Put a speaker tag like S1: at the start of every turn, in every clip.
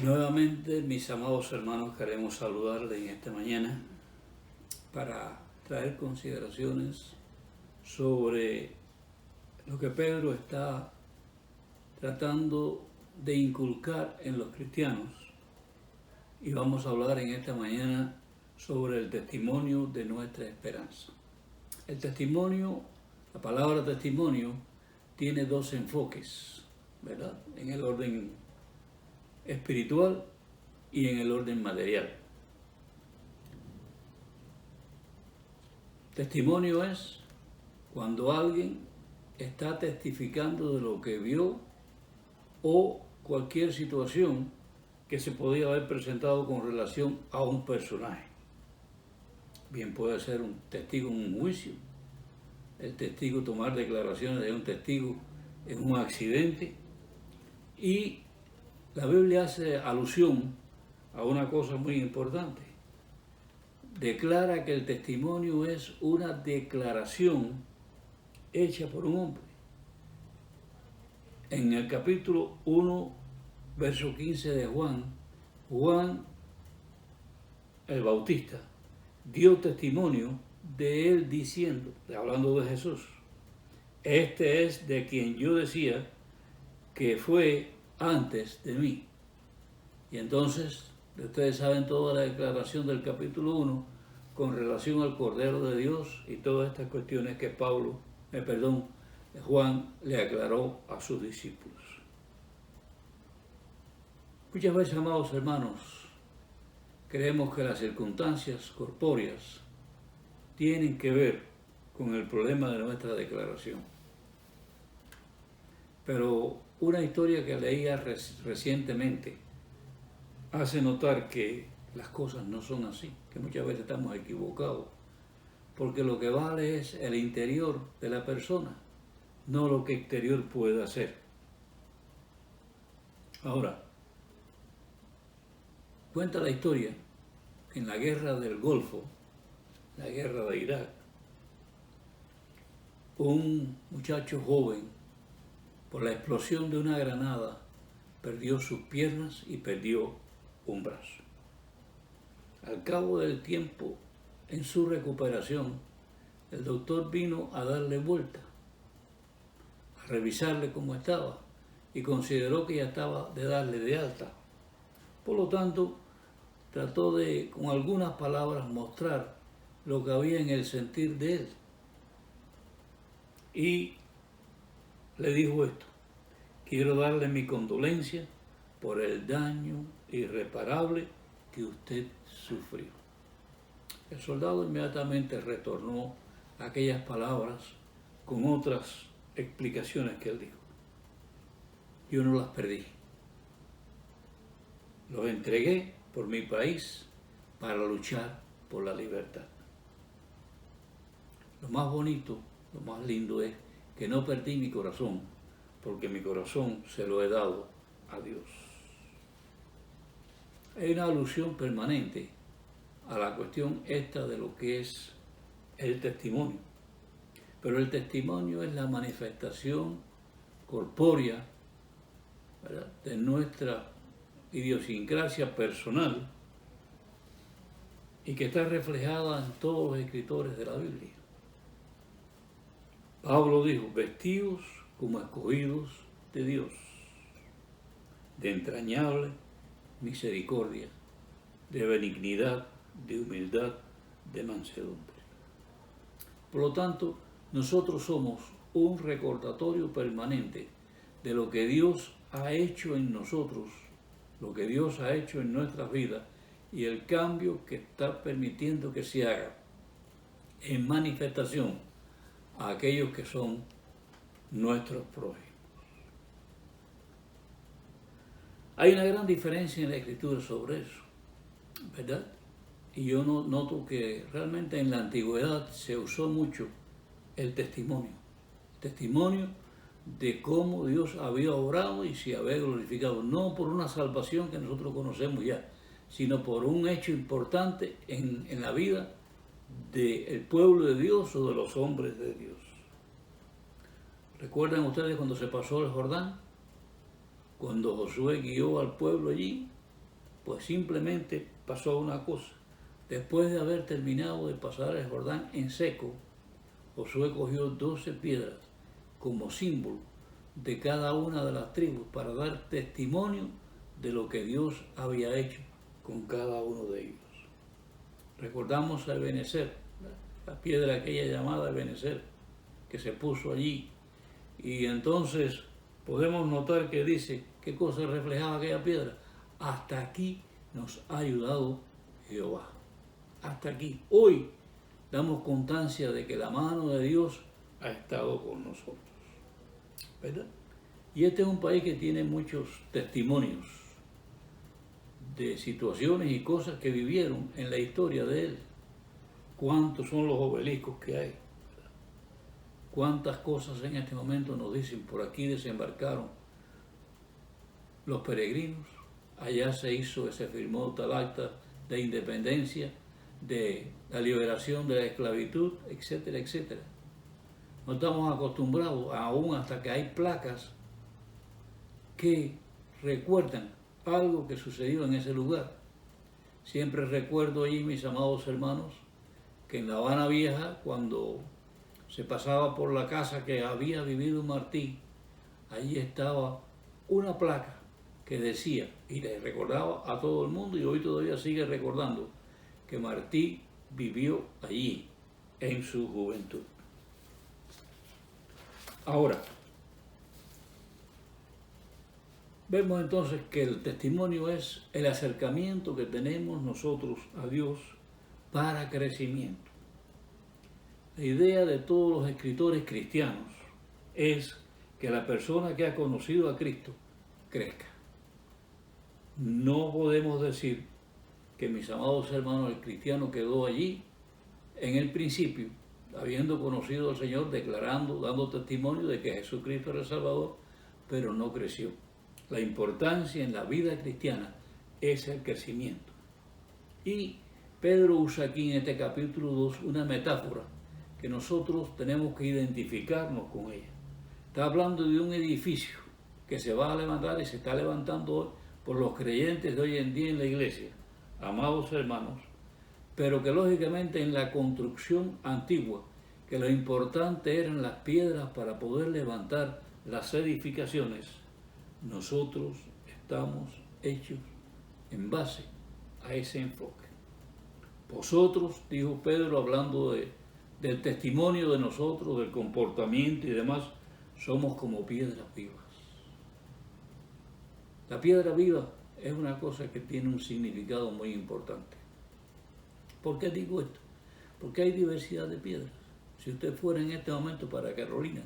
S1: Nuevamente, mis amados hermanos, queremos saludarles en esta mañana para traer consideraciones sobre lo que Pedro está tratando de inculcar en los cristianos. Y vamos a hablar en esta mañana sobre el testimonio de nuestra esperanza. El testimonio, la palabra testimonio, tiene dos enfoques, ¿verdad? En el orden espiritual y en el orden material. Testimonio es cuando alguien está testificando de lo que vio o cualquier situación que se podía haber presentado con relación a un personaje. Bien puede ser un testigo en un juicio, el testigo tomar declaraciones de un testigo en un accidente, y la Biblia hace alusión a una cosa muy importante. Declara que el testimonio es una declaración hecha por un hombre. En el capítulo 1, verso 15 de Juan el Bautista dio testimonio de él diciendo, hablando de Jesús: este es de quien yo decía que fue antes de mí. Y entonces, ustedes saben toda la declaración del capítulo 1 con relación al Cordero de Dios y todas estas cuestiones que Juan le aclaró a sus discípulos. Muchas veces, amados hermanos, creemos que las circunstancias corpóreas tienen que ver con el problema de nuestra declaración. Pero una historia que leía recientemente hace notar que las cosas no son así, que muchas veces estamos equivocados, porque lo que vale es el interior de la persona, no lo que exterior puede hacer. Ahora, cuenta la historia que en la guerra del Golfo, la guerra de Irak, un muchacho joven, por la explosión de una granada, perdió sus piernas y perdió un brazo. Al cabo del tiempo, en su recuperación, el doctor vino a darle vuelta, a revisarle cómo estaba, y consideró que ya estaba de darle de alta. Por lo tanto, trató de, con algunas palabras, mostrar lo que había en el sentir de él. Y le dijo esto: quiero darle mi condolencia por el daño irreparable que usted sufrió. El soldado inmediatamente retornó aquellas palabras con otras explicaciones que él dijo. Yo no las perdí. Los entregué por mi país para luchar por la libertad. Lo más bonito, lo más lindo es que no perdí mi corazón, porque mi corazón se lo he dado a Dios. Hay una alusión permanente a la cuestión esta de lo que es el testimonio. Pero el testimonio es la manifestación corpórea, ¿verdad?, de nuestra idiosincrasia personal, y que está reflejada en todos los escritores de la Biblia. Pablo dijo: vestidos como escogidos de Dios, de entrañable misericordia, de benignidad, de humildad, de mansedumbre. Por lo tanto, nosotros somos un recordatorio permanente de lo que Dios ha hecho en nosotros, lo que Dios ha hecho en nuestras vidas y el cambio que está permitiendo que se haga en manifestación a aquellos que son nuestros prójimos. Hay una gran diferencia en la Escritura sobre eso, ¿verdad? Y yo noto que realmente en la antigüedad se usó mucho el testimonio de cómo Dios había obrado y se había glorificado, no por una salvación que nosotros conocemos ya, sino por un hecho importante en la vida del pueblo de Dios o de los hombres de Dios. ¿Recuerdan ustedes cuando se pasó el Jordán? Cuando Josué guió al pueblo allí Pues simplemente pasó una cosa. Después de haber terminado de pasar el Jordán en seco, Josué cogió 12 piedras como símbolo de cada una de las tribus para dar testimonio de lo que Dios había hecho con cada uno de ellos. Recordamos a Ebenezer, la piedra aquella llamada Ebenezer, que se puso allí. Y entonces podemos notar que dice, ¿qué cosa reflejaba aquella piedra? Hasta aquí nos ha ayudado Jehová. Hasta aquí. Hoy damos constancia de que la mano de Dios ha estado con nosotros. ¿Verdad? Y este es un país que tiene muchos testimonios de situaciones y cosas que vivieron en la historia de él. ¿Cuántos son los obeliscos que hay? ¿Cuántas cosas en este momento nos dicen? Por aquí desembarcaron los peregrinos, allá se firmó tal acta de independencia, de la liberación de la esclavitud, etcétera, etcétera. No estamos acostumbrados, aún hasta que hay placas que recuerdan algo que sucedió en ese lugar. Siempre recuerdo allí, mis amados hermanos, que en La Habana Vieja, cuando se pasaba por la casa que había vivido Martí, allí estaba una placa que decía, y le recordaba a todo el mundo, y hoy todavía sigue recordando, que Martí vivió allí en su juventud. Ahora, vemos entonces que el testimonio es el acercamiento que tenemos nosotros a Dios para crecimiento. La idea de todos los escritores cristianos es que la persona que ha conocido a Cristo crezca. No podemos decir que, mis amados hermanos, el cristiano quedó allí en el principio, habiendo conocido al Señor, declarando, dando testimonio de que Jesucristo era el Salvador, pero no creció. La importancia en la vida cristiana es el crecimiento. Y Pedro usa aquí en este capítulo 2 una metáfora que nosotros tenemos que identificarnos con ella. Está hablando de un edificio que se va a levantar y se está levantando hoy por los creyentes de hoy en día en la iglesia, amados hermanos, pero que lógicamente en la construcción antigua, que lo importante eran las piedras para poder levantar las edificaciones, nosotros estamos hechos en base a ese enfoque. Vosotros, dijo Pedro, hablando del testimonio de nosotros, del comportamiento y demás, somos como piedras vivas. La piedra viva es una cosa que tiene un significado muy importante. ¿Por qué digo esto? Porque hay diversidad de piedras. Si usted fuera en este momento para Carolina,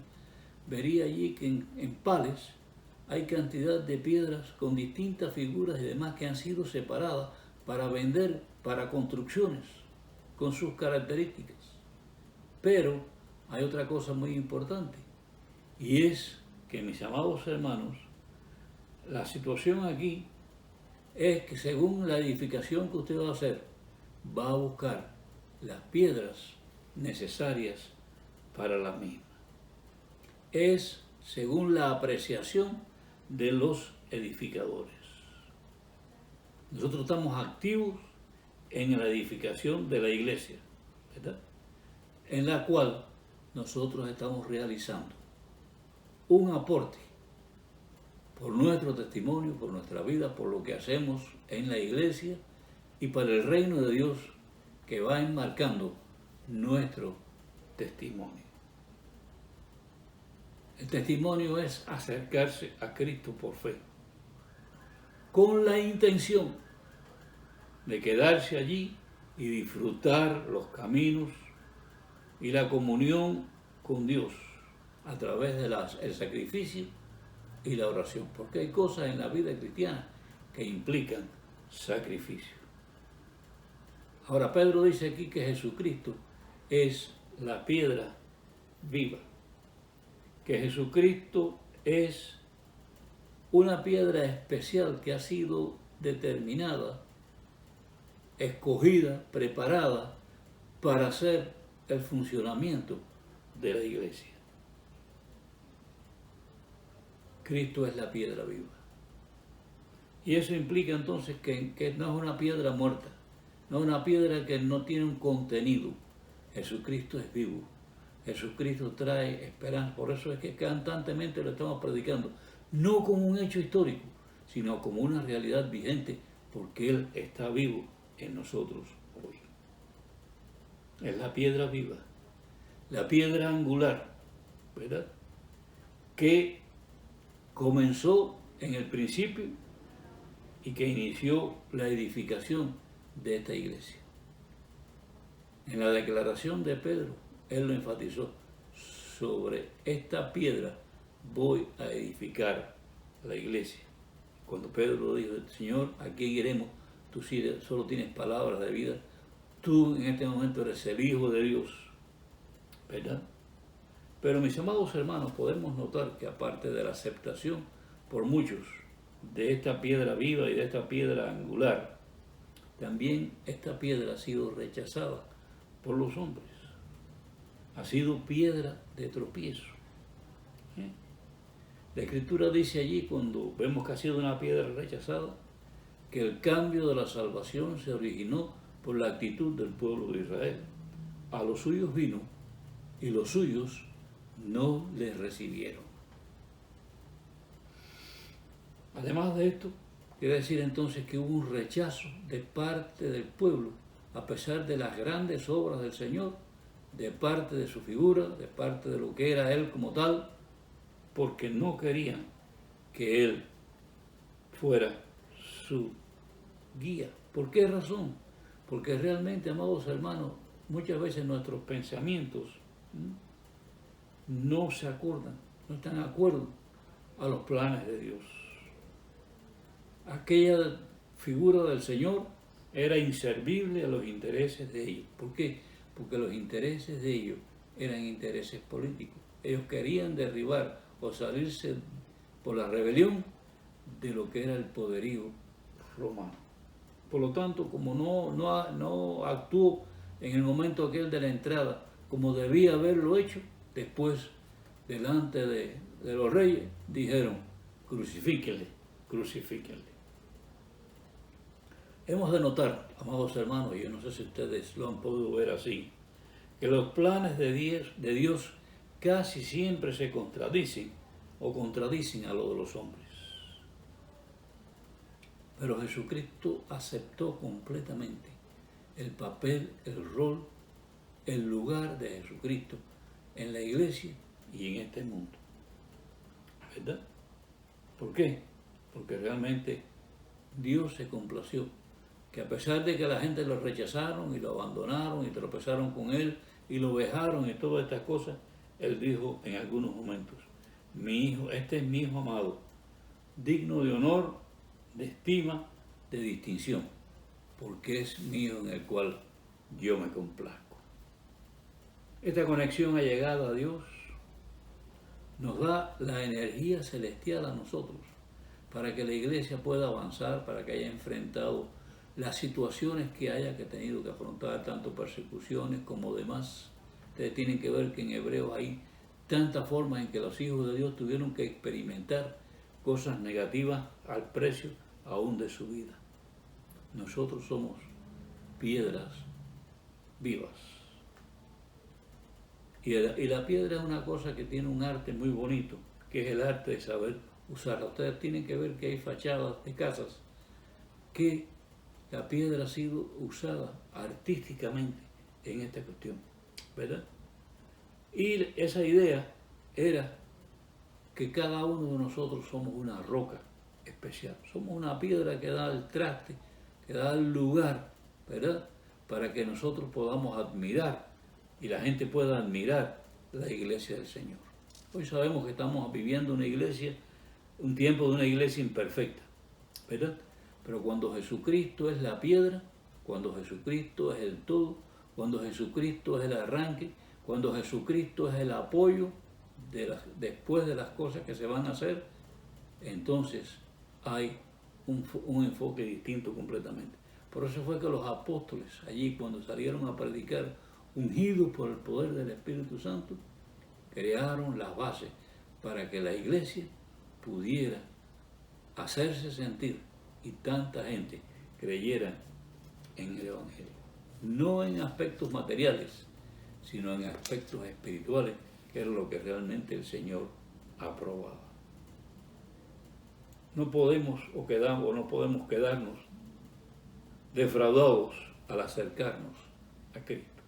S1: vería allí que en Pales hay cantidad de piedras con distintas figuras y demás que han sido separadas para vender para construcciones con sus características. Pero hay otra cosa muy importante, y es que, mis amados hermanos, la situación aquí es que según la edificación que usted va a hacer, va a buscar las piedras necesarias para la misma. Es según la apreciación de los edificadores. Nosotros estamos activos en la edificación de la iglesia, ¿verdad? En la cual nosotros estamos realizando un aporte por nuestro testimonio, por nuestra vida, por lo que hacemos en la iglesia y para el reino de Dios que va enmarcando nuestro testimonio. El testimonio es acercarse a Cristo por fe, con la intención de quedarse allí y disfrutar los caminos y la comunión con Dios a través del sacrificio y la oración, porque hay cosas en la vida cristiana que implican sacrificio. Ahora Pedro dice aquí que Jesucristo es la piedra viva, que Jesucristo es una piedra especial que ha sido determinada, escogida, preparada para hacer el funcionamiento de la iglesia. Cristo es la piedra viva. Y eso implica entonces que no es una piedra muerta, no es una piedra que no tiene un contenido. Jesucristo es vivo. Jesucristo trae esperanza. Por eso es que constantemente lo estamos predicando. No como un hecho histórico, sino como una realidad vigente, porque Él está vivo en nosotros hoy. Es la piedra viva, la piedra angular, ¿verdad? Que comenzó en el principio y que inició la edificación de esta iglesia. En la declaración de Pedro, él lo enfatizó: sobre esta piedra voy a edificar la iglesia. Cuando Pedro dijo: Señor, ¿a quién iremos? Tú solo tienes palabras de vida. Tú en este momento eres el Hijo de Dios, ¿verdad? Pero mis amados hermanos, podemos notar que aparte de la aceptación por muchos de esta piedra viva y de esta piedra angular, también esta piedra ha sido rechazada por los hombres. Ha sido piedra de tropiezo. La Escritura dice allí, cuando vemos que ha sido una piedra rechazada, que el cambio de la salvación se originó por la actitud del pueblo de Israel. A los suyos vino y los suyos no les recibieron. Además de esto, quiere decir entonces que hubo un rechazo de parte del pueblo, a pesar de las grandes obras del Señor, de parte de su figura, de parte de lo que era Él como tal, porque no querían que Él fuera su guía. ¿Por qué razón? Porque realmente, amados hermanos, muchas veces nuestros pensamientos no se acuerdan, no están de acuerdo a los planes de Dios. Aquella figura del Señor era inservible a los intereses de ellos. ¿Por qué? Porque los intereses de ellos eran intereses políticos. Ellos querían derribar o salirse por la rebelión de lo que era el poderío romano. Por lo tanto, como no actuó en el momento aquel de la entrada como debía haberlo hecho, después, delante de los reyes, dijeron: crucifíquenle, crucifíquenle. Hemos de notar, amados hermanos, y yo no sé si ustedes lo han podido ver así, que los planes de Dios casi siempre se contradicen o contradicen a lo de los hombres. Pero Jesucristo aceptó completamente el papel, el rol, el lugar de Jesucristo en la iglesia y en este mundo. ¿Verdad? ¿Por qué? Porque realmente Dios se complació que a pesar de que la gente lo rechazaron y lo abandonaron y tropezaron con Él y lo vejaron y todas estas cosas, Él dijo en algunos momentos: mi hijo, este es mi hijo amado, digno de honor, de estima, de distinción, porque es mío en el cual yo me complazco. Esta conexión allegada a Dios nos da la energía celestial a nosotros para que la iglesia pueda avanzar, para que haya enfrentado las situaciones que haya tenido que afrontar, tanto persecuciones como demás. Ustedes tienen que ver que en Hebreos hay tantas formas en que los hijos de Dios tuvieron que experimentar cosas negativas al precio aún de su vida. Nosotros somos piedras vivas. Y la piedra es una cosa que tiene un arte muy bonito, que es el arte de saber usarla. Ustedes tienen que ver que hay fachadas de casas que la piedra ha sido usada artísticamente en esta cuestión, ¿verdad? Y esa idea era que cada uno de nosotros somos una roca especial, somos una piedra que da el traste, que da el lugar, ¿verdad? Para que nosotros podamos admirar y la gente pueda admirar la iglesia del Señor. Hoy sabemos que estamos viviendo una iglesia, un tiempo de una iglesia imperfecta, ¿verdad? Pero cuando Jesucristo es la piedra, cuando Jesucristo es el todo, cuando Jesucristo es el arranque, cuando Jesucristo es el apoyo después de las cosas que se van a hacer, entonces hay un enfoque distinto completamente. Por eso fue que los apóstoles allí, cuando salieron a predicar, ungidos por el poder del Espíritu Santo, crearon las bases para que la iglesia pudiera hacerse sentir y tanta gente creyeran en el Evangelio. No en aspectos materiales, sino en aspectos espirituales, que es lo que realmente el Señor aprobaba. No podemos no podemos quedarnos defraudados al acercarnos a Cristo.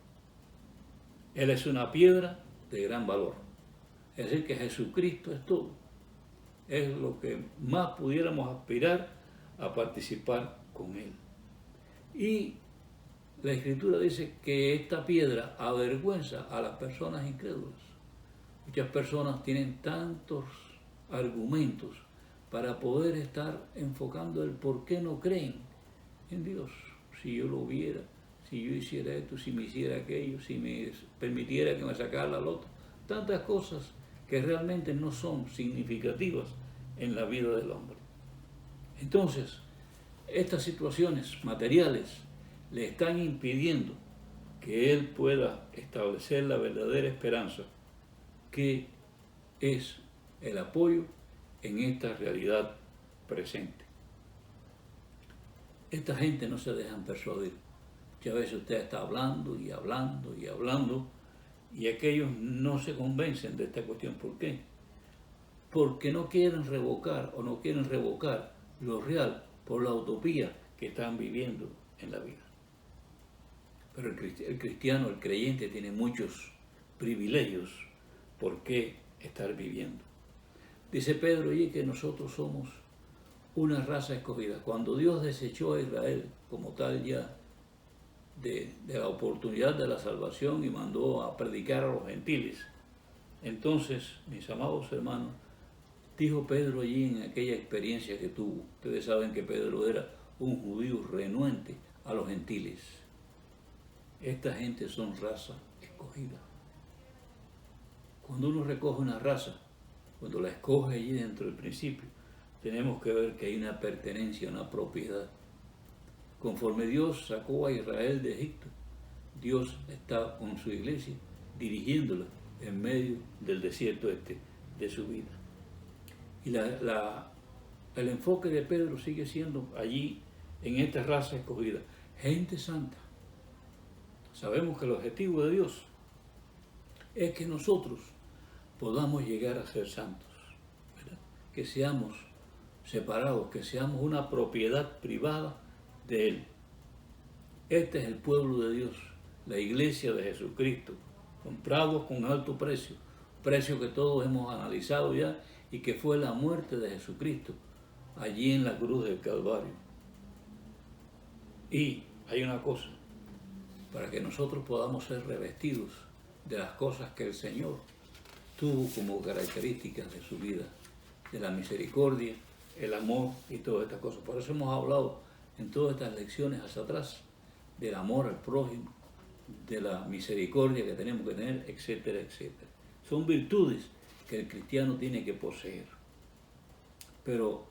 S1: Él es una piedra de gran valor. Es decir, que Jesucristo es todo. Es lo que más pudiéramos aspirar a participar con Él. Y la Escritura dice que esta piedra avergüenza a las personas incrédulas. Muchas personas tienen tantos argumentos para poder estar enfocando el por qué no creen en Dios. Si yo lo viera, si yo hiciera esto, si me hiciera aquello, si me permitiera que me sacara la loto. Tantas cosas que realmente no son significativas en la vida del hombre. Entonces, estas situaciones materiales le están impidiendo que él pueda establecer la verdadera esperanza, que es el apoyo en esta realidad presente. Esta gente no se dejan persuadir. Muchas veces usted está hablando y hablando y hablando y aquellos no se convencen de esta cuestión. ¿Por qué? Porque no quieren revocar lo real por la utopía que están viviendo en la vida. Pero el cristiano, el creyente, tiene muchos privilegios por qué estar viviendo. Dice Pedro allí que nosotros somos una raza escogida. Cuando Dios desechó a Israel como tal ya de la oportunidad de la salvación y mandó a predicar a los gentiles, entonces, mis amados hermanos, dijo Pedro allí en aquella experiencia que tuvo. Ustedes saben que Pedro era un judío renuente a los gentiles. Esta gente son raza escogida. Cuando uno recoge una raza, cuando la escoge allí dentro del principio, tenemos que ver que hay una pertenencia, una propiedad. Conforme Dios sacó a Israel de Egipto, Dios está con su iglesia dirigiéndola en medio del desierto de su vida. Y el enfoque de Pedro sigue siendo allí, en esta raza escogida, gente santa. Sabemos que el objetivo de Dios es que nosotros podamos llegar a ser santos, ¿verdad? Que seamos separados, que seamos una propiedad privada de Él. Este es el pueblo de Dios, la iglesia de Jesucristo, comprados con alto precio, precio que todos hemos analizado ya, y que fue la muerte de Jesucristo allí en la cruz del Calvario. Y hay una cosa, para que nosotros podamos ser revestidos de las cosas que el Señor tuvo como características de su vida, de la misericordia, el amor y todas estas cosas. Por eso hemos hablado en todas estas lecciones hacia atrás del amor al prójimo, de la misericordia que tenemos que tener, etcétera, etcétera. Son virtudes que el cristiano tiene que poseer. Pero,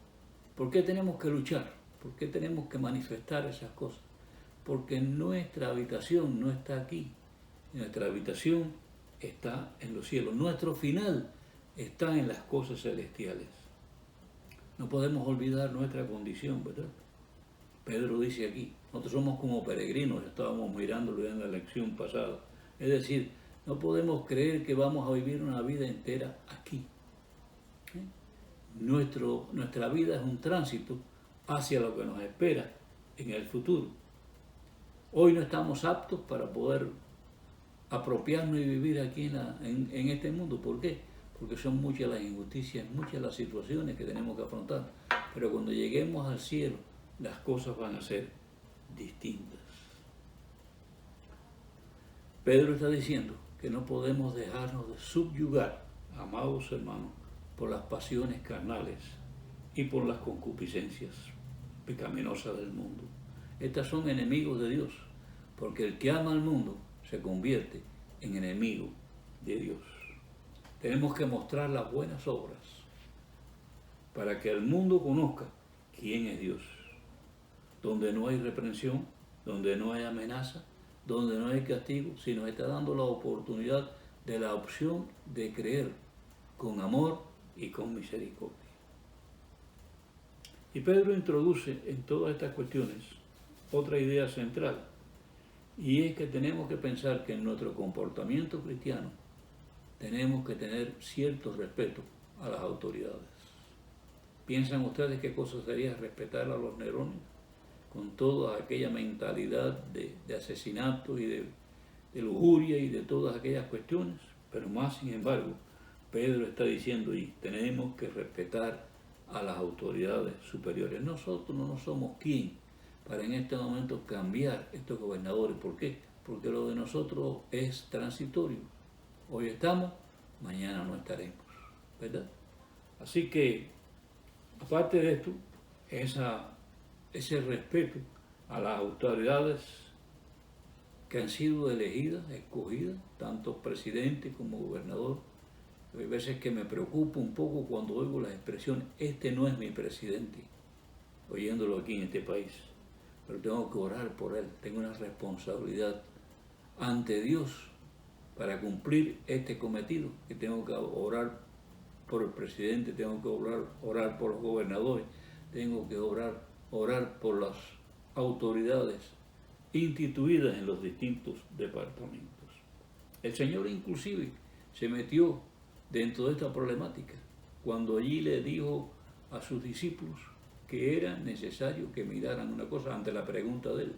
S1: ¿por qué tenemos que luchar? ¿Por qué tenemos que manifestar esas cosas? Porque nuestra habitación no está aquí. Nuestra habitación está en los cielos. Nuestro final está en las cosas celestiales. No podemos olvidar nuestra condición, ¿verdad? Pedro dice aquí, nosotros somos como peregrinos, estábamos mirándolo en la lección pasada. Es decir, no podemos creer que vamos a vivir una vida entera aquí. Nuestra vida es un tránsito hacia lo que nos espera en el futuro. Hoy no estamos aptos para poder apropiarnos y vivir aquí en este mundo. ¿Por qué? Porque son muchas las injusticias, muchas las situaciones que tenemos que afrontar. Pero cuando lleguemos al cielo, las cosas van a ser distintas. Pedro está diciendo que no podemos dejarnos de subyugar, amados hermanos, por las pasiones carnales y por las concupiscencias pecaminosas del mundo. Estas son enemigos de Dios, porque el que ama al mundo se convierte en enemigo de Dios. Tenemos que mostrar las buenas obras para que el mundo conozca quién es Dios. Donde no hay reprensión, donde no hay amenaza, donde no hay castigo, sino está dando la oportunidad de la opción de creer con amor y con misericordia. Y Pedro introduce en todas estas cuestiones otra idea central, y es que tenemos que pensar que en nuestro comportamiento cristiano tenemos que tener cierto respeto a las autoridades. ¿Piensan ustedes qué cosa sería respetar a los Nerones con toda aquella mentalidad de asesinato y de lujuria y de todas aquellas cuestiones? Pero más, sin embargo, Pedro está diciendo, y tenemos que respetar a las autoridades superiores. Nosotros no somos quien para en este momento cambiar estos gobernadores. ¿Por qué? Porque lo de nosotros es transitorio. Hoy estamos, mañana no estaremos, ¿verdad? Así que, aparte de esto, ese respeto a las autoridades que han sido elegidas, escogidas, tanto presidente como gobernador. Hay veces que me preocupo un poco cuando oigo la expresión, este no es mi presidente, oyéndolo aquí en este país, pero tengo que orar por él, tengo una responsabilidad ante Dios para cumplir este cometido, que tengo que orar por el presidente, tengo que orar por los gobernadores, tengo que orar por las autoridades instituidas en los distintos departamentos. El Señor inclusive se metió dentro de esta problemática cuando allí le dijo a sus discípulos que era necesario que miraran una cosa ante la pregunta de él.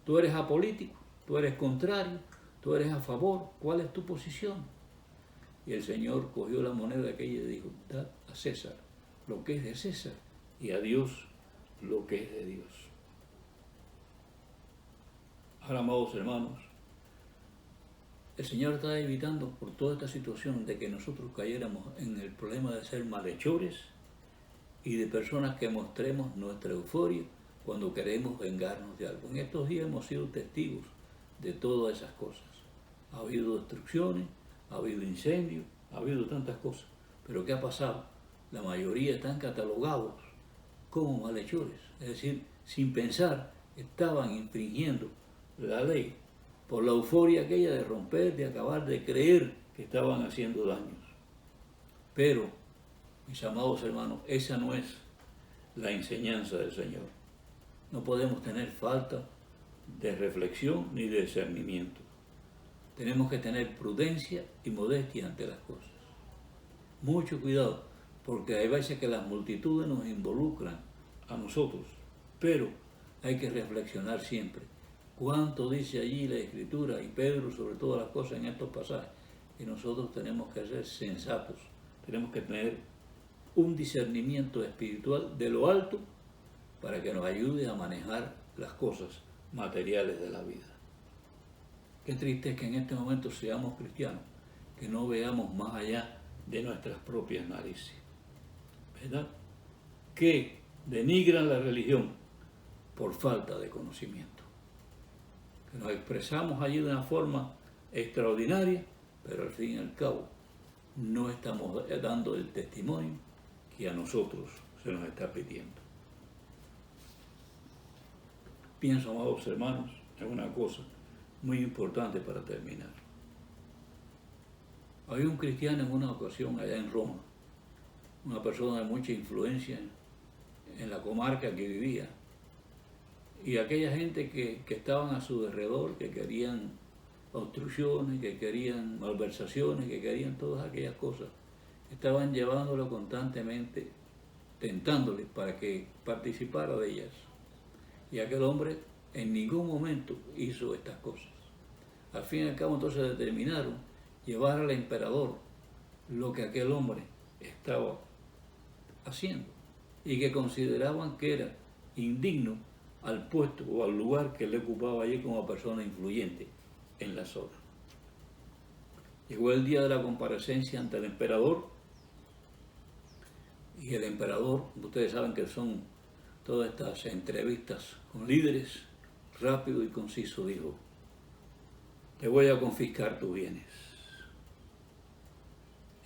S1: Tú eres apolítico, tú eres contrario, tú eres a favor, ¿cuál es tu posición? Y el Señor cogió la moneda aquella y dijo, dad a César lo que es de César y a Dios lo que es de Dios. Ahora, amados hermanos, el Señor está evitando por toda esta situación de que nosotros cayéramos en el problema de ser malhechores y de personas que mostremos nuestra euforia cuando queremos vengarnos de algo. En estos días hemos sido testigos de todas esas cosas. Ha habido destrucciones, ha habido incendios, ha habido tantas cosas. Pero ¿qué ha pasado? La mayoría están catalogados como malhechores. Es decir, sin pensar, estaban infringiendo la ley por la euforia aquella de romper, de acabar, de creer que estaban haciendo daños. Pero, mis amados hermanos, esa no es la enseñanza del Señor. No podemos tener falta de reflexión ni de discernimiento. Tenemos que tener prudencia y modestia ante las cosas. Mucho cuidado, porque hay veces que las multitudes nos involucran a nosotros, pero hay que reflexionar siempre. ¿Cuánto dice allí la Escritura y Pedro sobre todas las cosas en estos pasajes? Y nosotros tenemos que ser sensatos, tenemos que tener un discernimiento espiritual de lo alto para que nos ayude a manejar las cosas materiales de la vida. Qué triste es que en este momento seamos cristianos, que no veamos más allá de nuestras propias narices, ¿verdad? Que denigran la religión por falta de conocimiento. Que nos expresamos allí de una forma extraordinaria, pero al fin y al cabo no estamos dando el testimonio que a nosotros se nos está pidiendo. Pienso, amados hermanos, en una cosa muy importante para terminar. Había un cristiano en una ocasión allá en Roma, una persona de mucha influencia en la comarca que vivía, y aquella gente que estaban a su alrededor, que querían obstrucciones, que querían malversaciones, que querían todas aquellas cosas, estaban llevándolo constantemente, tentándole para que participara de ellas. Y aquel hombre en ningún momento hizo estas cosas. Al fin y al cabo entonces determinaron llevar al emperador lo que aquel hombre estaba haciendo y que consideraban que era indigno al puesto o al lugar que le ocupaba allí como persona influyente en la zona. Llegó el día de la comparecencia ante el emperador y el emperador, ustedes saben que son todas estas entrevistas con líderes, rápido y conciso dijo: te voy a confiscar tus bienes.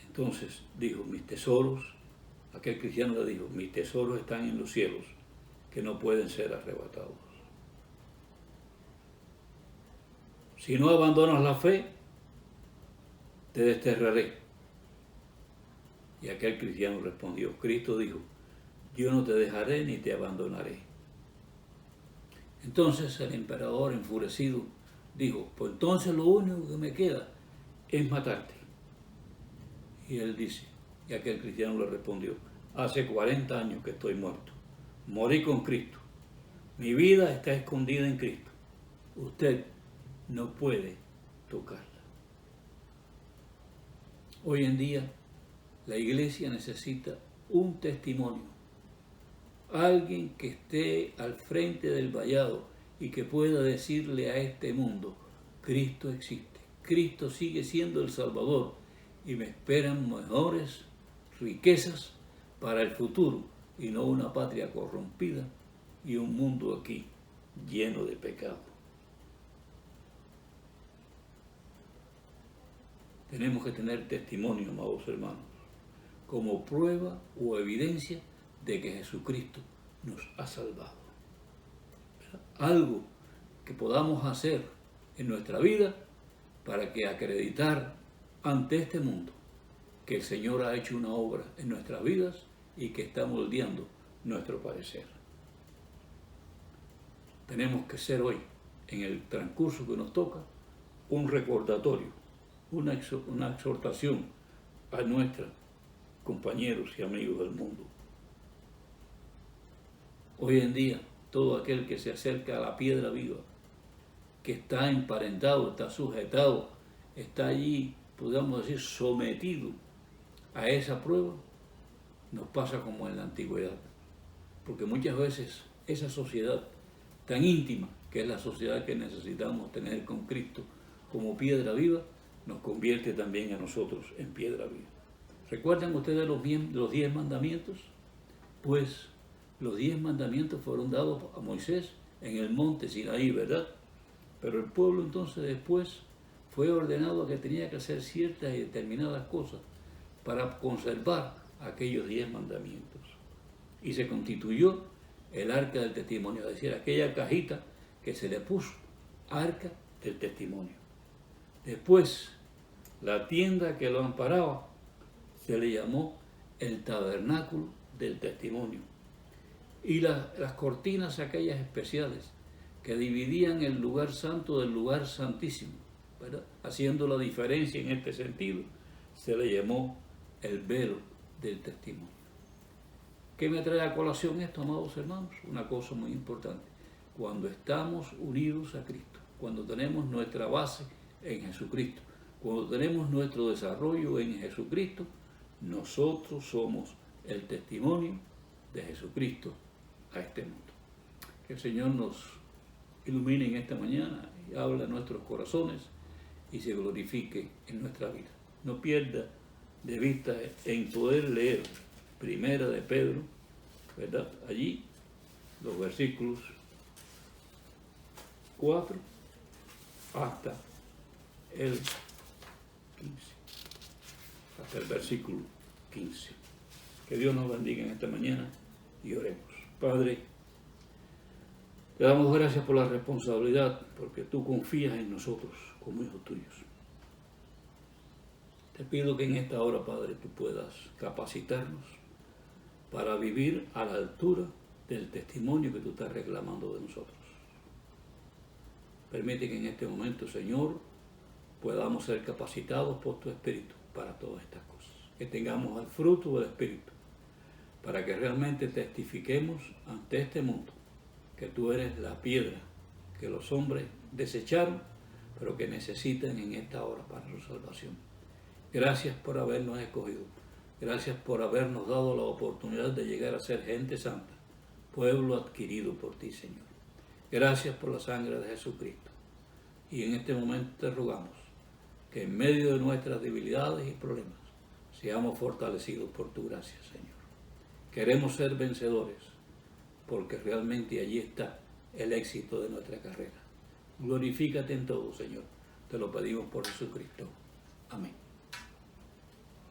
S1: Entonces dijo: mis tesoros, aquel cristiano le dijo, mis tesoros están en los cielos, que no pueden ser arrebatados. Si no abandonas la fe, te desterraré. Y aquel cristiano respondió, Cristo dijo, yo no te dejaré ni te abandonaré. Entonces el emperador, enfurecido, dijo, pues entonces lo único que me queda es matarte. Y él dice, y aquel cristiano le respondió, hace 40 años que estoy muerto, morí con Cristo, mi vida está escondida en Cristo, usted no puede tocarla. Hoy en día la iglesia necesita un testimonio, alguien que esté al frente del vallado y que pueda decirle a este mundo, Cristo existe, Cristo sigue siendo el Salvador y me esperan mejores riquezas para el futuro y no una patria corrompida y un mundo aquí lleno de pecado. Tenemos que tener testimonio, amados hermanos, como prueba o evidencia de que Jesucristo nos ha salvado. Algo que podamos hacer en nuestra vida para que acreditar ante este mundo que el Señor ha hecho una obra en nuestras vidas y que está moldeando nuestro parecer. Tenemos que ser hoy, en el transcurso que nos toca, un recordatorio, una exhortación a nuestros compañeros y amigos del mundo. Hoy en día, todo aquel que se acerca a la piedra viva, que está emparentado, está sujetado, está allí, podríamos decir, sometido a esa prueba, nos pasa como en la antigüedad. Porque muchas veces esa sociedad tan íntima, que es la sociedad que necesitamos tener con Cristo como piedra viva, nos convierte también a nosotros en piedra viva. ¿Recuerdan ustedes los 10 mandamientos? Pues los 10 mandamientos fueron dados a Moisés en el monte Sinaí, ¿verdad? Pero el pueblo entonces después fue ordenado a que tenía que hacer ciertas y determinadas cosas para conservar aquellos 10 mandamientos. Y se constituyó el arca del testimonio, es decir, aquella cajita que se le puso arca del testimonio. Después, la tienda que lo amparaba se le llamó el tabernáculo del testimonio. Y las cortinas aquellas especiales que dividían el lugar santo del lugar santísimo, ¿verdad? Haciendo la diferencia en este sentido, se le llamó el velo del testimonio. ¿Qué me trae a colación esto, amados hermanos? Una cosa muy importante. Cuando estamos unidos a Cristo, cuando tenemos nuestra base en Jesucristo, cuando tenemos nuestro desarrollo en Jesucristo, nosotros somos el testimonio de Jesucristo a este mundo. Que el Señor nos ilumine en esta mañana y hable a nuestros corazones y se glorifique en nuestra vida. No pierda de vista en poder leer Primera de Pedro, ¿verdad? Allí los versículos 4 hasta el 15, hasta el versículo 15. Que Dios nos bendiga en esta mañana y oremos. Padre, te damos gracias por la responsabilidad, porque tú confías en nosotros como hijos tuyos. Te pido que en esta hora, Padre, tú puedas capacitarnos para vivir a la altura del testimonio que tú estás reclamando de nosotros. Permite que en este momento, Señor, podamos ser capacitados por tu Espíritu para todas estas cosas. Que tengamos el fruto del Espíritu, para que realmente testifiquemos ante este mundo que tú eres la piedra que los hombres desecharon, pero que necesitan en esta hora para su salvación. Gracias por habernos escogido. Gracias por habernos dado la oportunidad de llegar a ser gente santa, pueblo adquirido por ti, Señor. Gracias por la sangre de Jesucristo. Y en este momento te rogamos que en medio de nuestras debilidades y problemas seamos fortalecidos por tu gracia, Señor. Queremos ser vencedores, porque realmente allí está el éxito de nuestra carrera. Glorifícate en todo, Señor. Te lo pedimos por Jesucristo. Amén.